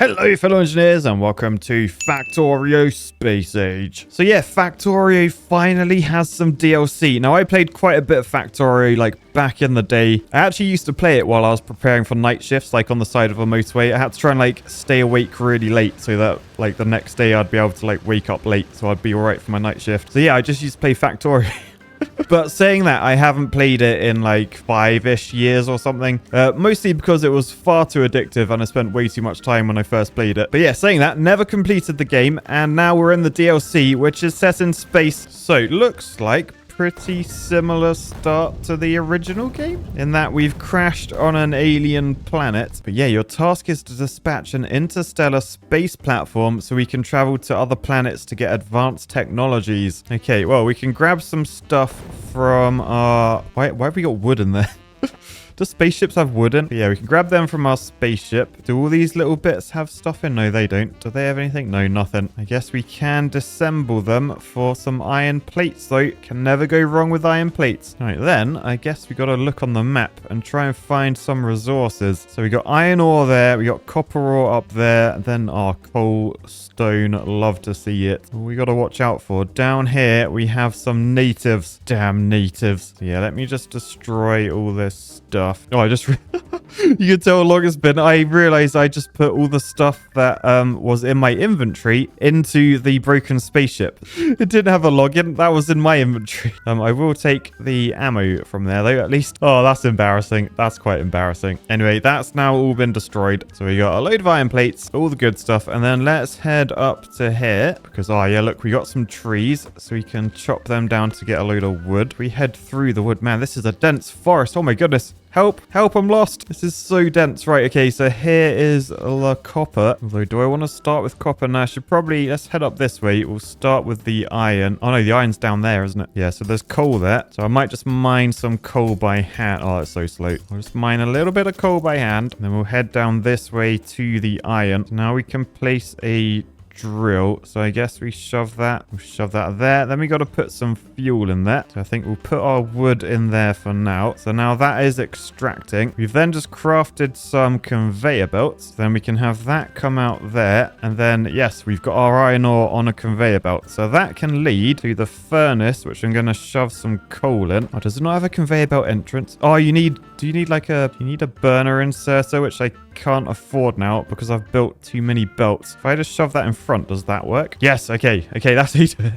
Hello fellow engineers and welcome to Factorio Space Age. So yeah, Factorio finally has some DLC. Now I played quite a bit of Factorio like back in the day. I actually used to play it while I was preparing for night shifts, like on the side of a motorway. I had to try and like stay awake really late so that like the next day I'd be able to like wake up late so I'd be alright for my night shift. So yeah, I just used to play Factorio. But saying that, I haven't played it in like 5-ish years or something. Mostly because it was far too addictive and I spent way too much time when I first played it. But yeah, saying that, never completed the game. And now we're in the DLC, which is set in space. So looks like pretty similar start to the original game in that we've crashed on an alien planet. But yeah, your task is to dispatch an interstellar space platform so we can travel to other planets to get advanced technologies. Okay, well, we can grab some stuff from our... Why have we got wood in there? Do spaceships have wood in? But yeah, we can grab them from our spaceship. Do all these little bits have stuff in? No, they don't. Do they have anything? No, nothing. I guess we can disassemble them for some iron plates, though. Can never go wrong with iron plates. All right, then I guess we got to look on the map and try and find some resources. So we got iron ore there. We got copper ore up there. Then our coal, stone. Love to see it. We got to watch out for. Down here, we have some natives. Damn natives. So yeah, let me just destroy all this stuff. Oh, I just... You can tell how long it's been. I realized I just put all the stuff that was in my inventory into the broken spaceship. It didn't have a login. That was in my inventory. I will take the ammo from there, though, at least. Oh, that's embarrassing. That's quite embarrassing. Anyway, that's now all been destroyed. So we got a load of iron plates, all the good stuff. And then let's head up to here. Because, oh, yeah, look, we got some trees. So we can chop them down to get a load of wood. We head through the wood. Man, this is a dense forest. Oh, my goodness. Help! Help! I'm lost! This is so dense. Right, okay, so here is the copper. Although, do I want to start with copper? No, I should probably... Let's head up this way. We'll start with the iron. Oh, no, the iron's down there, isn't it? Yeah, so there's coal there. So I might just mine some coal by hand. Oh, that's so slow. I'll just mine a little bit of coal by hand. And then we'll head down this way to the iron. Now we can place a... drill. So I guess we shove that. We'll shove that there. Then we got to put some fuel in there. So I think we'll put our wood in there for now. So now that is extracting. We've then just crafted some conveyor belts. Then we can have that come out there. And then, yes, we've got our iron ore on a conveyor belt. So that can lead to the furnace, which I'm going to shove some coal in. Oh, does it not have a conveyor belt entrance? Oh, do you need like a burner inserter, which I can't afford now because I've built too many belts. If I just shove that in front, does that work? Yes, okay, that's easy.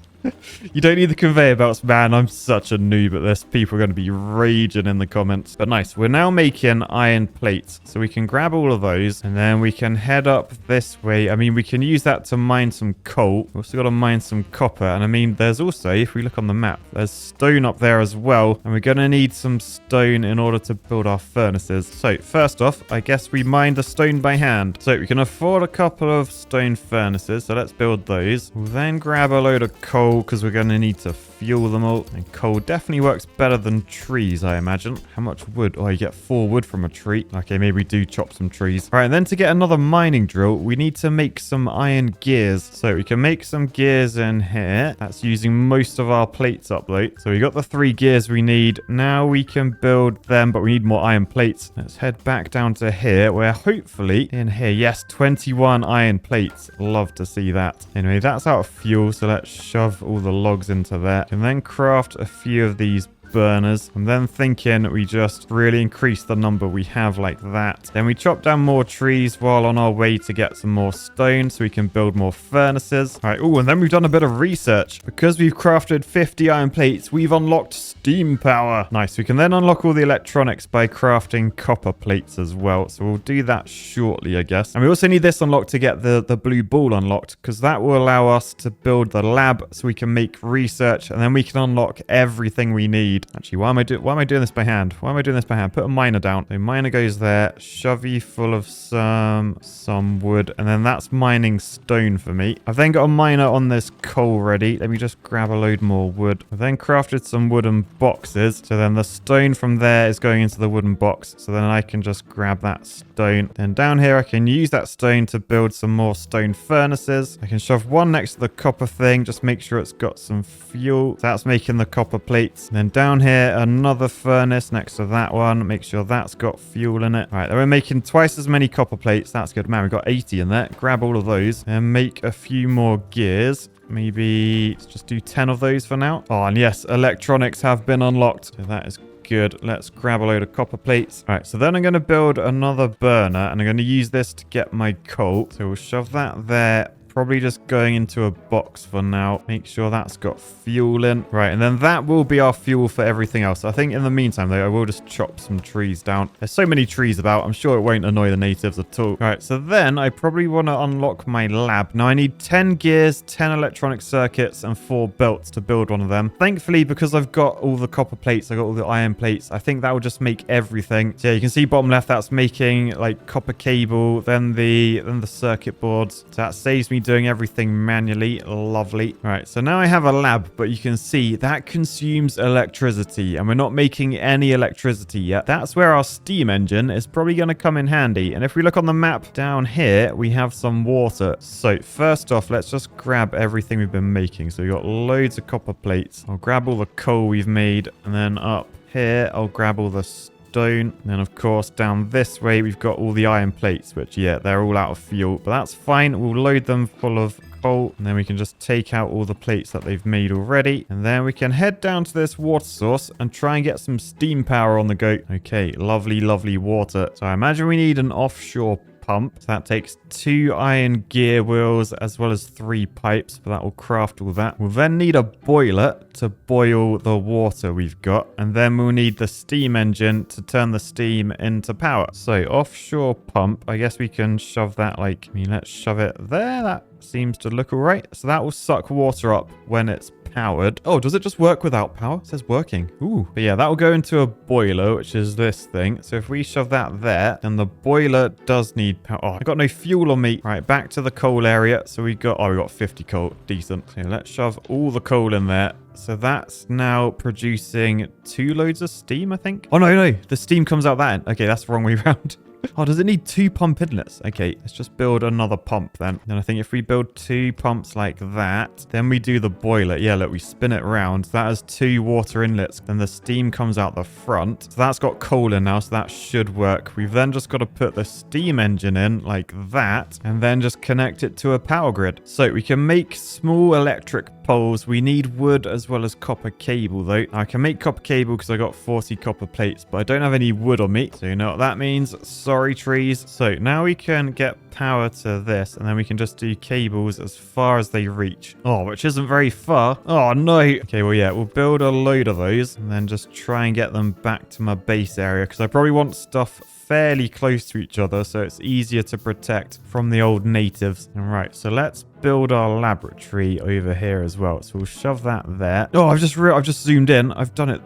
You don't need the conveyor belts, man. I'm such a noob at this. People are going to be raging in the comments. But nice. We're now making iron plates. So we can grab all of those and then we can head up this way. I mean, we can use that to mine some coal. We've also got to mine some copper. And I mean, there's also, if we look on the map, there's stone up there as well. And we're going to need some stone in order to build our furnaces. So first off, I guess we mine the stone by hand. So we can afford a couple of stone furnaces. So let's build those. We'll then grab a load of coal, because we're going to need to fuel them all. And coal definitely works better than trees, I imagine. How much wood? Oh, you get 4 wood from a tree. Okay, maybe we do chop some trees. All right, and then to get another mining drill, we need to make some iron gears. So we can make some gears in here. That's using most of our plates up, though. So we got the 3 gears we need. Now we can build them, but we need more iron plates. Let's head back down to here, where hopefully in here, yes, 21 iron plates. Love to see that. Anyway, that's out of fuel, so let's shove all the logs into there. And then craft a few of these burners. I'm then thinking we just really increase the number we have like that. Then we chop down more trees while on our way to get some more stone so we can build more furnaces. All right. Oh, and then we've done a bit of research. Because we've crafted 50 iron plates, we've unlocked steam power. Nice. We can then unlock all the electronics by crafting copper plates as well. So we'll do that shortly, I guess. And we also need this unlocked to get the blue ball unlocked, because that will allow us to build the lab so we can make research, and then we can unlock everything we need. Actually, why am I doing this by hand? Why am I doing this by hand? Put a miner down. So miner goes there. Shovey full of some wood. And then that's mining stone for me. I've then got a miner on this coal ready. Let me just grab a load more wood. I've then crafted some wooden boxes. So then the stone from there is going into the wooden box. So then I can just grab that stone. Then down here, I can use that stone to build some more stone furnaces. I can shove one next to the copper thing. Just make sure it's got some fuel. So that's making the copper plates. And then down down here, another furnace next to that one. Make sure that's got fuel in it. All right, we're making twice as many copper plates. That's good. Man, we've got 80 in there. Grab all of those and make a few more gears. Maybe let's just do 10 of those for now. Oh, and yes, electronics have been unlocked. So that is good. Let's grab a load of copper plates. All right, so then I'm going to build another burner, and I'm going to use this to get my coal. So we'll shove that there. Probably just going into a box for now. Make sure that's got fuel in. Right, and then that will be our fuel for everything else. I think in the meantime, though, I will just chop some trees down. There's so many trees about. I'm sure it won't annoy the natives at all. All right, so then I probably want to unlock my lab. Now, I need 10 gears, 10 electronic circuits, and 4 belts to build one of them. Thankfully, because I've got all the copper plates, I got all the iron plates, I think that will just make everything. So yeah, you can see bottom left, that's making like copper cable, then the circuit boards. So that saves me doing everything manually. Lovely. All right, so now I have a lab, but you can see that consumes electricity, and we're not making any electricity yet. That's where our steam engine is probably going to come in handy. And if we look on the map down here, we have some water. So first off, let's just grab everything we've been making. So we've got loads of copper plates. I'll grab all the coal we've made, and then up here, I'll grab all the stone. And then, of course, down this way, we've got all the iron plates, which, yeah, they're all out of fuel. But that's fine. We'll load them full of coal, and then we can just take out all the plates that they've made already. And then we can head down to this water source and try and get some steam power on the go. Okay, lovely, lovely water. So I imagine we need an offshore pump. So that takes 2 iron gear wheels as well as 3 pipes, but that will craft all that. We'll then need a boiler to boil the water we've got, and then we'll need the steam engine to turn the steam into power. So offshore pump, I guess we can shove that let's shove it there. That seems to look all right. So that will suck water up when it's powered. Oh, does it just work without power? It says working. Ooh. But yeah, that will go into a boiler, which is this thing. So if we shove that there, then the boiler does need power. Oh, I got no fuel on me. Right, back to the coal area. So we got 50 coal. Decent. So let's shove all the coal in there. So that's now producing 2 loads of steam, I think. Oh, no. The steam comes out that end. Okay, that's the wrong way around. Oh, does it need 2 pump inlets? Okay, let's just build another pump then. Then I think if we build 2 pumps like that, then we do the boiler. Yeah, look, we spin it around. That has 2 water inlets. Then the steam comes out the front. So that's got coal in now, so that should work. We've then just got to put the steam engine in like that, and then just connect it to a power grid. So we can make small electric poles. We need wood as well as copper cable, though. I can make copper cable because I got 40 copper plates, but I don't have any wood on me. So you know what that means? Sorry, trees. So now we can get power to this, and then we can just do cables as far as they reach. Oh, which isn't very far. Oh, no. Okay, well, yeah, we'll build a load of those and then just try and get them back to my base area, because I probably want stuff fairly close to each other so it's easier to protect from the old natives. All right, so let's build our laboratory over here as well. So we'll shove that there. Oh, I've just zoomed in. I've done it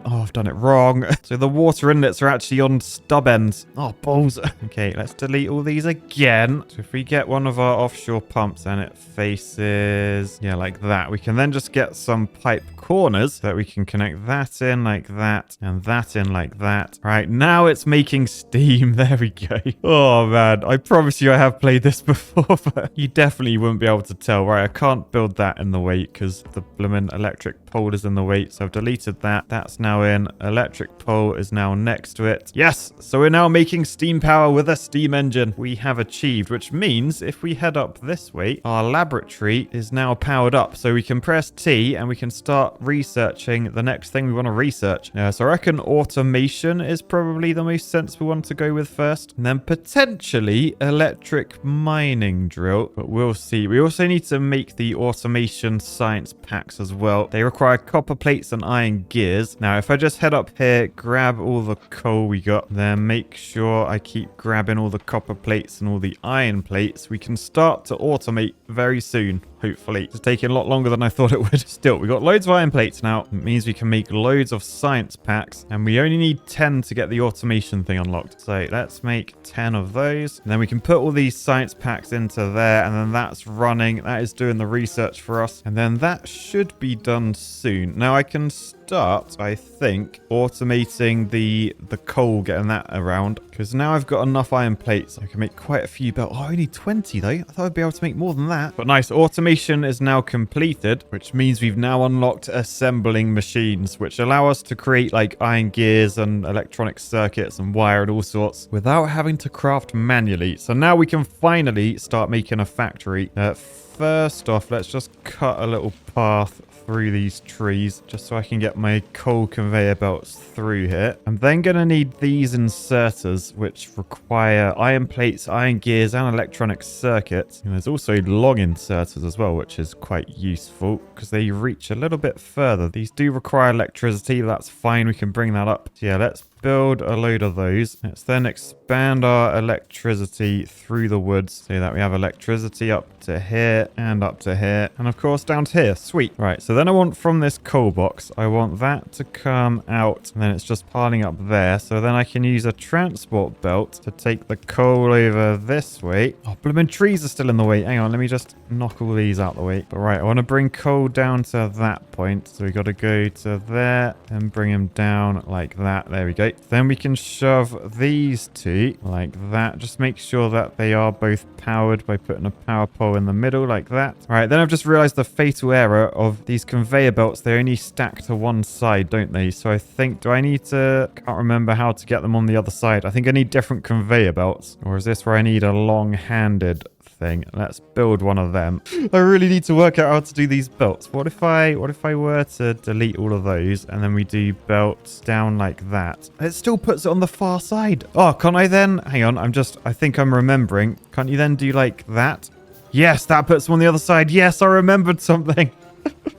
wrong. So the water inlets are actually on stub ends. Oh, balls. Okay, let's delete all these again. So if we get one of our offshore pumps and it faces, yeah, like that, we can then just get some pipe corners so that we can connect that in like that and that in like that. All right, now it's making steam. There we go. Oh, man. I promise you I have played this before, but you definitely wouldn't be able to tell. Right, I can't build that in the way because the blooming electric pole is in the way. So I've deleted that. That's now in. Electric pole is now next to it. Yes. So we're now making steam power with a steam engine. We have achieved, which means if we head up this way, our laboratory is now powered up. So we can press T and we can start researching the next thing we want to research. So I reckon automation is probably the most sensible one to go with first. And then potentially electric mining drill, but we'll see. We also need to make the automation science packs as well. They require copper plates and iron gears. Now, if I just head up here, grab all the coal we got, then make sure I keep grabbing all the copper plates and all the iron plates, we can start to automate very soon. Hopefully. It's taking a lot longer than I thought it would. Still, we got loads of iron plates now. It means we can make loads of science packs, and we only need 10 to get the automation thing unlocked. So let's make 10 of those. And then we can put all these science packs into there, and then that's running. That is doing the research for us. And then that should be done soon. Now I can start, I think, automating the coal, getting that around, because now I've got enough iron plates. I can make quite a few belts. Oh, I need 20 though. I thought I'd be able to make more than that. But nice, automation automation is now completed, which means we've now unlocked assembling machines, which allow us to create like iron gears and electronic circuits and wire and all sorts without having to craft manually. So now we can finally start making a factory. First off, let's just cut a little path through these trees just so I can get my coal conveyor belts through here. I'm then going to need these inserters, which require iron plates, iron gears, and electronic circuits. And there's also log inserters as well, which is quite useful because they reach a little bit further. These do require electricity. That's fine. We can bring that up. So yeah, let's build a load of those. Let's then expand our electricity through the woods so that we have electricity up to here and up to here. And of course down to here. Sweet. Right, so then I want from this coal box, I want that to come out and then it's just piling up there. So then I can use a transport belt to take the coal over this way. Oh, blooming trees are still in the way. Hang on, let me just knock all these out the way. But right, I want to bring coal down to that point. So we got to go to there and bring him down like that. There we go. Then we can shove these two like that. Just make sure that they are both powered by putting a power pole in the middle like that. All right, then I've just realized the fatal error of these conveyor belts. They only stack to one side, don't they? So I think, do I need to, can't remember how to get them on the other side. I think I need different conveyor belts. Or is this where I need a long-handed thing? Let's build one of them. I really need to work out how to do these belts. What if I were to delete all of those and then we do belts down like that? It still puts it on the far side. Oh, can't I then? Hang on, I think I'm remembering. Can't you then do like that? Yes, that puts them on the other side. Yes, I remembered something.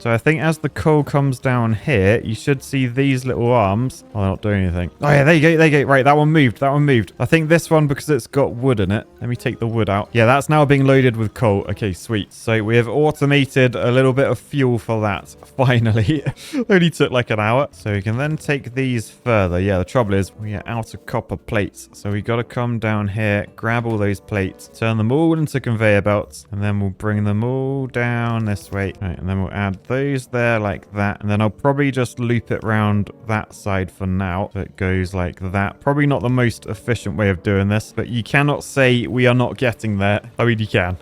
So I think as the coal comes down here, you should see these little arms. Oh, they're not doing anything. Oh yeah, there you go, there you go. Right, that one moved, that one moved. I think this one, because it's got wood in it. Let me take the wood out. Yeah, that's now being loaded with coal. Okay, sweet. So we have automated a little bit of fuel for that. Finally. Only took like an hour. So we can then take these further. Yeah, the trouble is we are out of copper plates. So we got to come down here, grab all those plates, turn them all into conveyor belts, and then we'll bring them all down this way. Right, and then we'll add those there like that, and then I'll probably just loop it round that side for now so it goes like that. Probably not the most efficient way of doing this, but you cannot say we are not getting there. I mean, you can.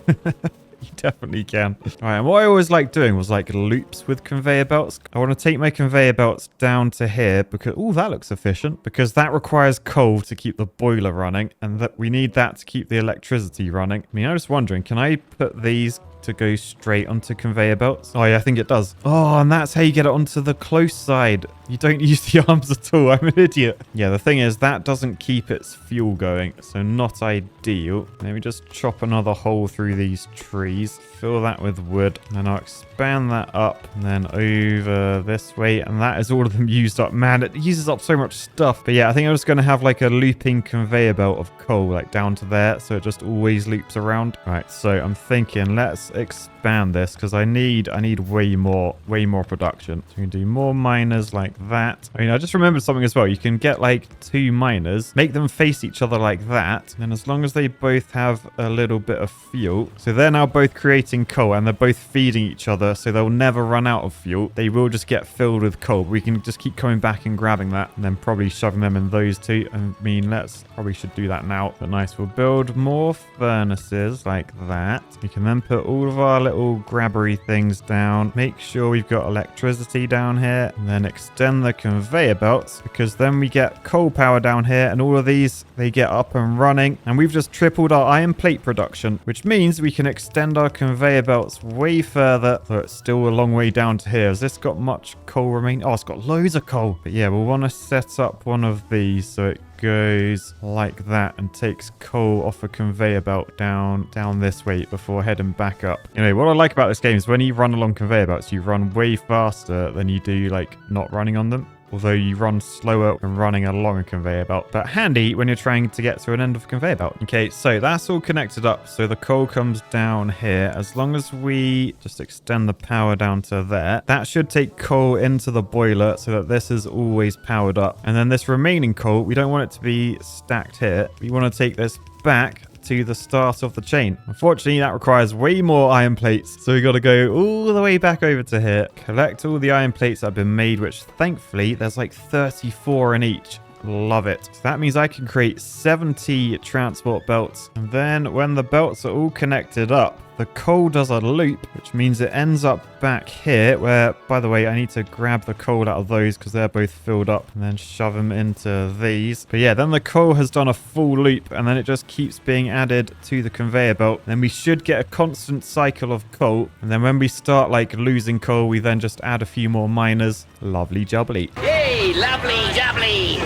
You definitely can. All right, and what I always like doing was like loops with conveyor belts. I want to take my conveyor belts down to here because, oh, that looks efficient, because that requires coal to keep the boiler running, and that we need that to keep the electricity running. I mean, I'm just wondering, can I put these to go straight onto conveyor belts? Oh yeah, I think it does. Oh, and that's how you get it onto the close side. You don't use the arms at all. I'm an idiot. Yeah, the thing is that doesn't keep its fuel going, so not ideal. Let me just chop another hole through these trees, fill that with wood, and then I'll expand that up and then over this way, and that is all of them used up. Man, it uses up so much stuff. But yeah, I think I'm just going to have like a looping conveyor belt of coal like down to there, so it just always loops around. All right, so I'm thinking let's expand this because I need way more production. So we can do more miners like that. I mean, I just remembered something as well. You can get like 2 miners, make them face each other like that, and as long as they both have a little bit of fuel, so they're now both creating coal and they're both feeding each other, so they'll never run out of fuel. They will just get filled with coal. We can just keep coming back and grabbing that and then probably shoving them in those two. I mean, probably should do that now. But nice, we'll build more furnaces like that. We can then put all of our little grabbery things down. Make sure we've got electricity down here, and then extend the conveyor belts, because then we get coal power down here, and all of these, they get up and running. And we've just tripled our iron plate production, which means we can extend our conveyor belts way further. So it's still a long way down to here. Has this got much coal remaining? Oh, it's got loads of coal. But yeah, we'll want to set up one of these so it goes like that and takes coal off a conveyor belt down this way before heading back up. You know, what I like about this game is when you run along conveyor belts, you run way faster than you do like not running on them. Although you run slower when running along a conveyor belt. But handy when you're trying to get to an end of a conveyor belt. Okay, so that's all connected up. So the coal comes down here. As long as we just extend the power down to there, that should take coal into the boiler so that this is always powered up. And then this remaining coal, we don't want it to be stacked here. We want to take this back to the start of the chain. Unfortunately, that requires way more iron plates, so we got to go all the way back over to here, collect all the iron plates that have been made, which thankfully there's like 34 in each. Love it. So that means I can create 70 transport belts. And then when the belts are all connected up, the coal does a loop, which means it ends up back here where, by the way, I need to grab the coal out of those because they're both filled up and then shove them into these. But yeah, then the coal has done a full loop and then it just keeps being added to the conveyor belt. Then we should get a constant cycle of coal. And then when we start like losing coal, we then just add a few more miners. Lovely jubbly. Yay, lovely jubbly.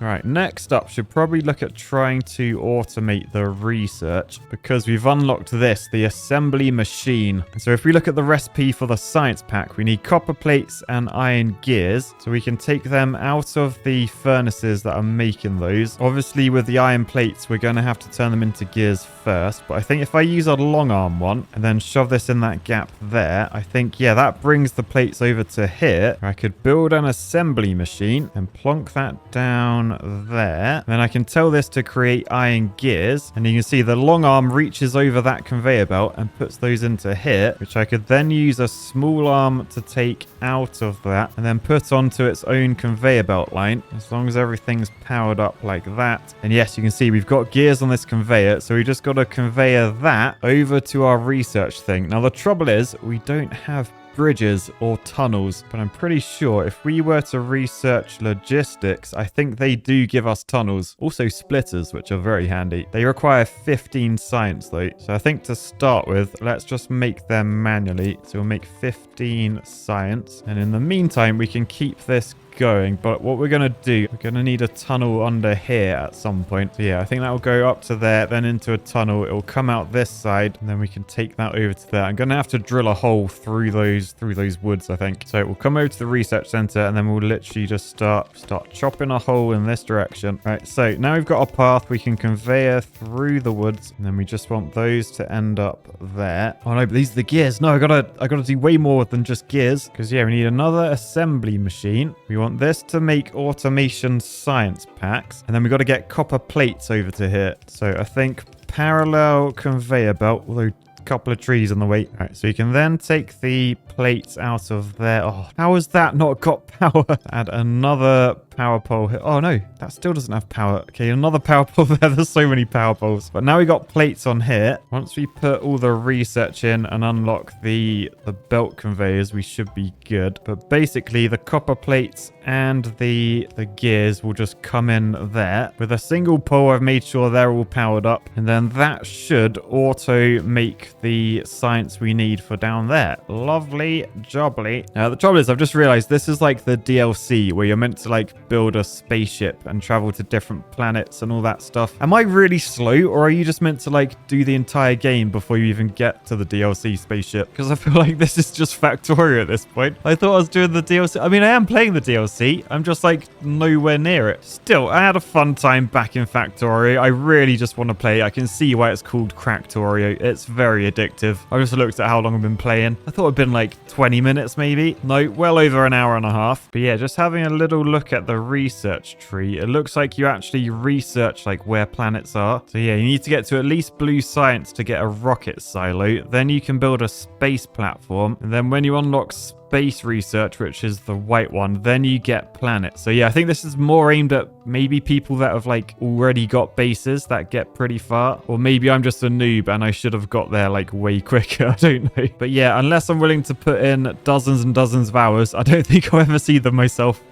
Right, next up, should probably look at trying to automate the research because we've unlocked this, the assembly machine. So if we look at the recipe for the science pack, we need copper plates and iron gears. So we can take them out of the furnaces that are making those. Obviously, with the iron plates, we're going to have to turn them into gears first. But I think if I use a long arm one and then shove this in that gap there, I think, yeah, that brings the plates over to here. I could build an assembly machine and plonk that down there. Then I can tell this to create iron gears. And you can see the long arm reaches over that conveyor belt and puts those into here, which I could then use a small arm to take out of that and then put onto its own conveyor belt line, as long as everything's powered up like that. And yes, you can see we've got gears on this conveyor, so we just got to conveyor that over to our research thing. Now the trouble is we don't have bridges or tunnels, but I'm pretty sure if we were to research logistics, I think they do give us tunnels. Also splitters, which are very handy. They require 15 science though, so I think to start with, let's just make them manually. So we'll make 15 science, and in the meantime we can keep this going. But what we're going to do, we're going to need a tunnel under here at some point. So yeah, I think that will go up to there, then into a tunnel. It will come out this side, and then we can take that over to there. I'm going to have to drill a hole through those woods, I think. So it will come over to the research center, and then we'll literally just start chopping a hole in this direction. All right, so now we've got a path we can conveyor through the woods, and then we just want those to end up there. Oh no, but these are the gears. No, I gotta do way more than just gears, because yeah, we need another assembly machine. We want this to make automation science packs, and then we got to get copper plates over to here. So I think parallel conveyor belt, although a couple of trees on the way. All right, so you can then take the plates out of there. Oh, how has that not got power? Add another power pole here. Oh no, that still doesn't have power. Okay, another power pole there. There's so many power poles. But now we got plates on here. Once we put all the research in and unlock the belt conveyors, we should be good. But basically the copper plates and the gears will just come in there. With a single pole, I've made sure they're all powered up. And then that should auto make the science we need for down there. Lovely jubbly. Now the trouble is, I've just realized this is like the DLC where you're meant to like build a spaceship and travel to different planets and all that stuff. Am I really slow, or are you just meant to like do the entire game before you even get to the DLC spaceship? Because I feel like this is just Factorio at this point. I thought I was doing the DLC. I mean, I am playing the DLC. I'm just like nowhere near it. Still, I had a fun time back in Factorio. I really just want to play. I can see why it's called Cracktorio. It's very addictive. I just looked at how long I've been playing. I thought it'd been like 20 minutes maybe. No, well over an hour and a half. But yeah, just having a little look at the research tree, it looks like you actually research like where planets are. So yeah, you need to get to at least blue science to get a rocket silo. Then you can build a space platform, and then when you unlock space research, which is the white one, then you get planets. So yeah, I think this is more aimed at maybe people that have like already got bases that get pretty far, or maybe I'm just a noob and I should have got there like way quicker. I don't know. But yeah, unless I'm willing to put in dozens and dozens of hours, I don't think I'll ever see them myself.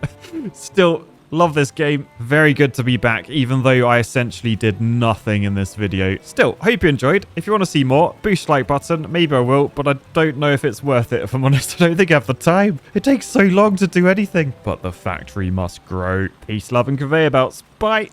Still, love this game. Very good to be back, even though I essentially did nothing in this video. Still, hope you enjoyed. If you want to see more, boost like button. Maybe I will, but I don't know if it's worth it, if I'm honest. I don't think I have the time. It takes so long to do anything. But the factory must grow. Peace, love, and conveyor belts. Bye.